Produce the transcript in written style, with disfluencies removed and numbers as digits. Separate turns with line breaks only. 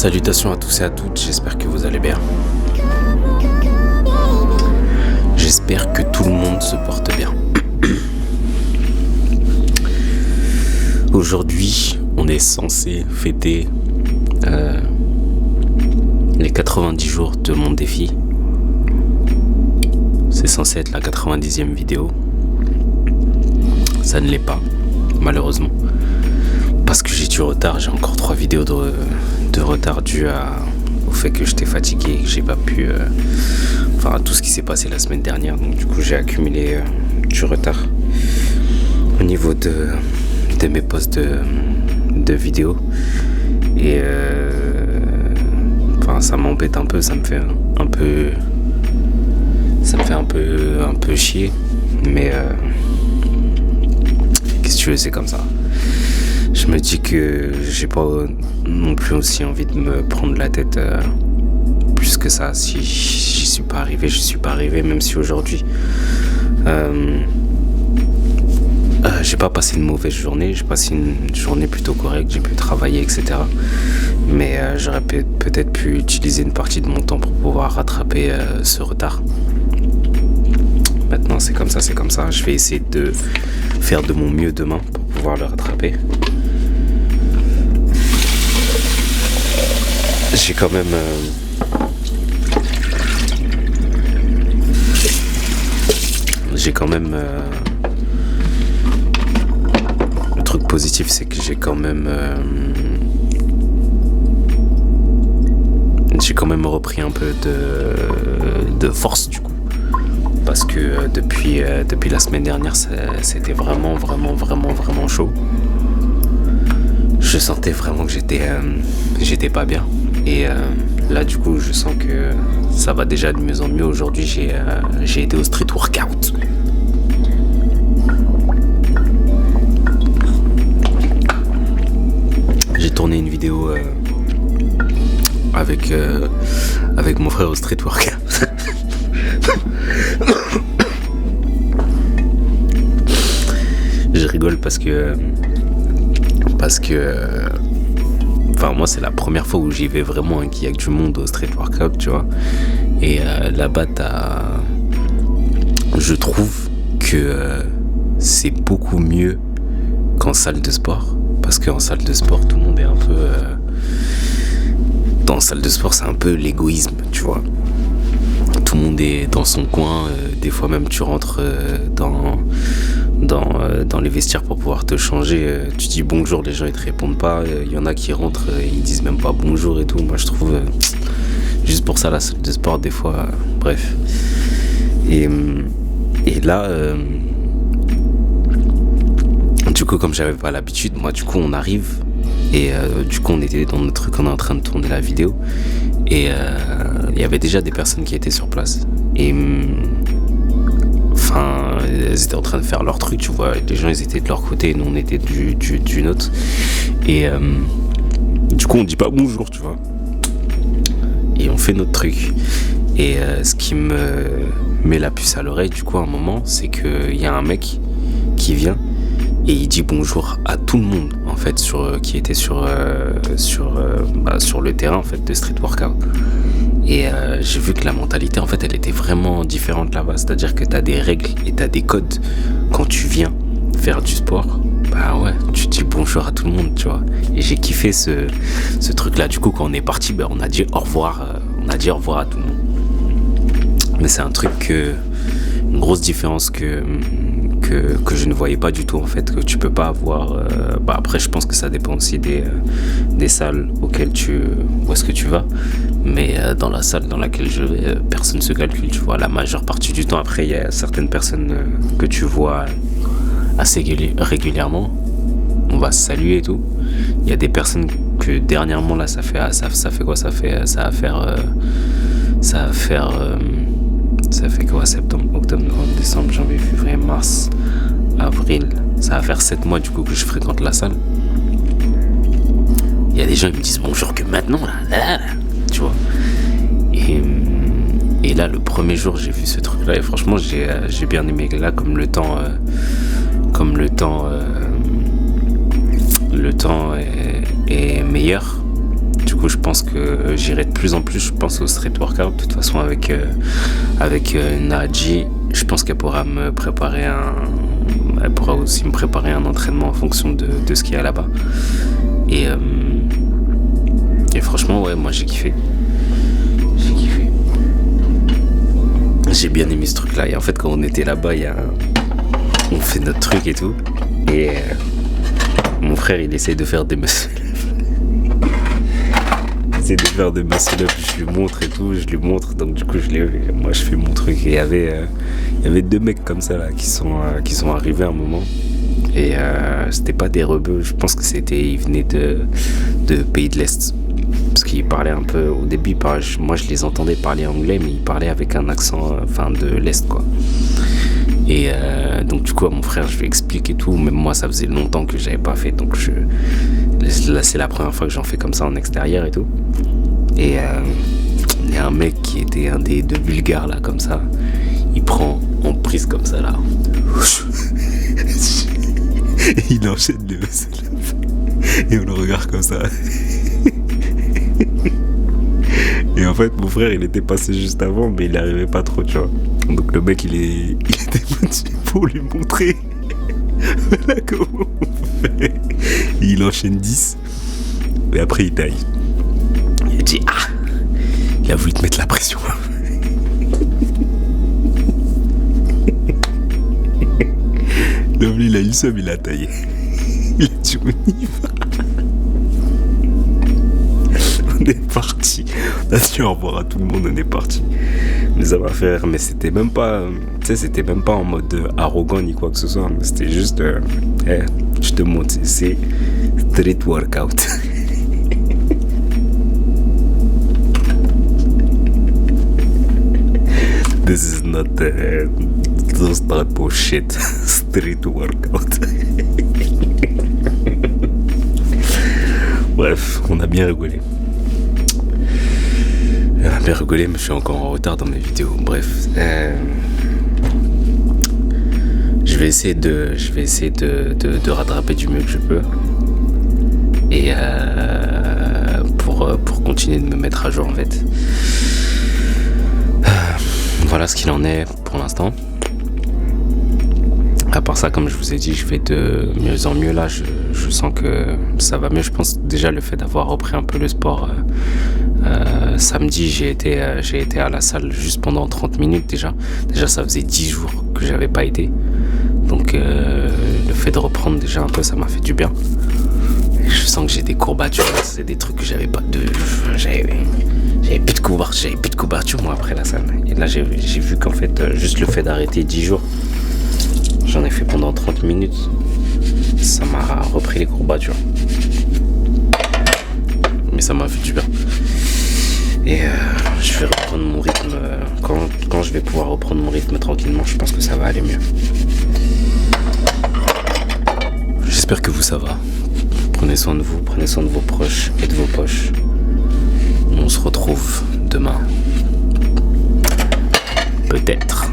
Salutations à tous et à toutes, j'espère que vous allez bien. J'espère que tout le monde se porte bien. Aujourd'hui, on est censé fêter les 90 jours de mon défi. C'est censé être la 90e vidéo. Ça ne l'est pas, malheureusement. Parce que j'ai du retard, j'ai encore 3 vidéos de retard dû au fait que j'étais fatigué et que j'ai pas pu... à tout ce qui s'est passé la semaine dernière. Donc du coup, j'ai accumulé du retard au niveau de mes posts de vidéos. Et ça m'embête un peu, ça me fait un peu chier. Mais qu'est-ce que tu veux, c'est comme ça. Je me dis que j'ai pas non plus aussi envie de me prendre la tête plus que ça. Si j'y suis pas arrivé, je suis pas arrivé, même si aujourd'hui j'ai pas passé une mauvaise journée, j'ai passé une journée plutôt correcte, j'ai pu travailler, etc. Mais j'aurais peut-être pu utiliser une partie de mon temps pour pouvoir rattraper ce retard. Maintenant c'est comme ça, je vais essayer de faire de mon mieux demain pour pouvoir le rattraper. J'ai quand même le truc positif, c'est que j'ai quand même repris un peu de force du coup, parce que depuis la semaine dernière c'était vraiment chaud. Je sentais vraiment que j'étais pas bien. Et là du coup je sens que ça va déjà de mieux en mieux. Aujourd'hui j'ai été au street workout. J'ai tourné une vidéo avec mon frère au street workout. Je rigole parce que moi c'est la première fois où j'y vais vraiment, qu'il y a que du monde au street workout, tu vois. Et là-bas je trouve que c'est beaucoup mieux qu'en salle de sport. Parce qu'en salle de sport tout le monde est un peu dans la salle de sport c'est un peu l'égoïsme, tu vois. Tout le monde est dans son coin, des fois même tu rentres dans les vestiaires pour pouvoir te changer, tu dis bonjour, les gens ils te répondent pas, y en a qui rentrent, ils disent même pas bonjour et tout. Moi je trouve juste pour ça la salle de sport des fois, bref. Et là du coup comme j'avais pas l'habitude, moi du coup on arrive et du coup on était dans notre truc, on est en train de tourner la vidéo et il y avait déjà des personnes qui étaient sur place et elles étaient en train de faire leur truc, tu vois. Les gens ils étaient de leur côté, nous on était du nôtre. Et du coup on dit pas bonjour, tu vois. Et on fait notre truc. Et ce qui me met la puce à l'oreille du coup à un moment, c'est qu'il y a un mec qui vient et il dit bonjour à tout le monde en fait qui était sur le terrain en fait de street workout. Et j'ai vu que la mentalité en fait elle était vraiment différente là-bas, c'est-à-dire que t'as des règles et t'as des codes. Quand tu viens faire du sport, bah ouais, tu dis bonjour à tout le monde, tu vois. Et j'ai kiffé ce truc là. Du coup quand on est parti, on a dit au revoir à tout le monde. Mais c'est un truc une grosse différence que je ne voyais pas du tout en fait, que tu peux pas avoir. Après je pense que ça dépend aussi des salles où est-ce que tu vas, mais dans la salle dans laquelle je vais, personne se calcule, tu vois. La majeure partie du temps, après il y a certaines personnes que tu vois assez régulièrement, on va se saluer et tout. Il y a des personnes que dernièrement là ça va faire quoi, septembre, octobre, novembre, décembre, janvier, février, mars, avril. Ça va faire 7 mois du coup que je fréquente la salle. Il y a des gens qui me disent bonjour que maintenant, là, tu vois. Et là, le premier jour, j'ai vu ce truc-là et franchement, j'ai bien aimé. Là, comme le temps est meilleur, du coup coup, je pense que j'irai de plus en plus, je pense, au street workout. De toute façon, avec Naji, je pense qu'elle pourra elle pourra aussi me préparer un entraînement en fonction de ce qu'il y a là-bas. Et franchement, ouais, moi j'ai kiffé. J'ai bien aimé ce truc-là. Et en fait, quand on était là-bas, on fait notre truc et tout. Et mon frère, il essaye de faire des muscle-up. Je lui montre et tout. Donc du coup, moi, je fais mon truc. Et il y avait 2 mecs comme ça là qui sont arrivés à un moment. Et c'était pas des rebeux. Je pense que ils venaient de pays de l'Est. Parce qu'ils parlaient un peu, au début, moi je les entendais parler anglais, mais ils parlaient avec un accent de l'Est, quoi. Et donc du coup à mon frère je lui explique et tout, même moi ça faisait longtemps que j'avais pas fait, donc là c'est la première fois que j'en fais comme ça en extérieur et tout. Et il y a un mec qui était un des 2 Bulgares là comme ça, il prend en prise comme ça là. Et il enchaîne les muscle-up. Et on le regarde comme ça. Et en fait mon frère il était passé juste avant, mais il n'arrivait pas trop, tu vois. Donc le mec il était venu pour lui montrer voilà comment on fait. Et il enchaîne 10 et après il taille. Il dit il a voulu te mettre la pression. L'homme il a eu le seum, il a taillé. Il a dit on y va. On est parti. On a dit au revoir à tout le monde, on est parti. Mais ça m'a fait rire, mais c'était même pas en mode arrogant ni quoi que ce soit. Mais c'était juste, je te montre, c'est street workout. This is not those type of shit. Street workout. Bref, on a bien rigolé. Mais je suis encore en retard dans mes vidéos. Bref, je vais essayer de rattraper du mieux que je peux. Et pour continuer de me mettre à jour en fait. Voilà ce qu'il en est pour l'instant. À part ça, comme je vous ai dit, je vais de mieux en mieux là. Je sens que ça va mieux. Je pense déjà le fait d'avoir repris un peu le sport. Samedi, j'ai été à la salle juste pendant 30 minutes déjà. Déjà, ça faisait 10 jours que j'avais pas été. Donc, le fait de reprendre déjà un peu, ça m'a fait du bien. Je sens que j'ai des courbatures. C'est des trucs que j'avais pas j'avais plus de courbatures moi après la salle. Et là, j'ai vu qu'en fait, juste le fait d'arrêter 10 jours, j'en ai fait pendant 30 minutes. Ça m'a repris les courbatures. Mais ça m'a fait du bien. Et je vais reprendre mon rythme. Quand je vais pouvoir reprendre mon rythme tranquillement, je pense que ça va aller mieux. J'espère que vous ça va. Prenez soin de vous, prenez soin de vos proches et de vos poches. On se retrouve demain. Peut-être.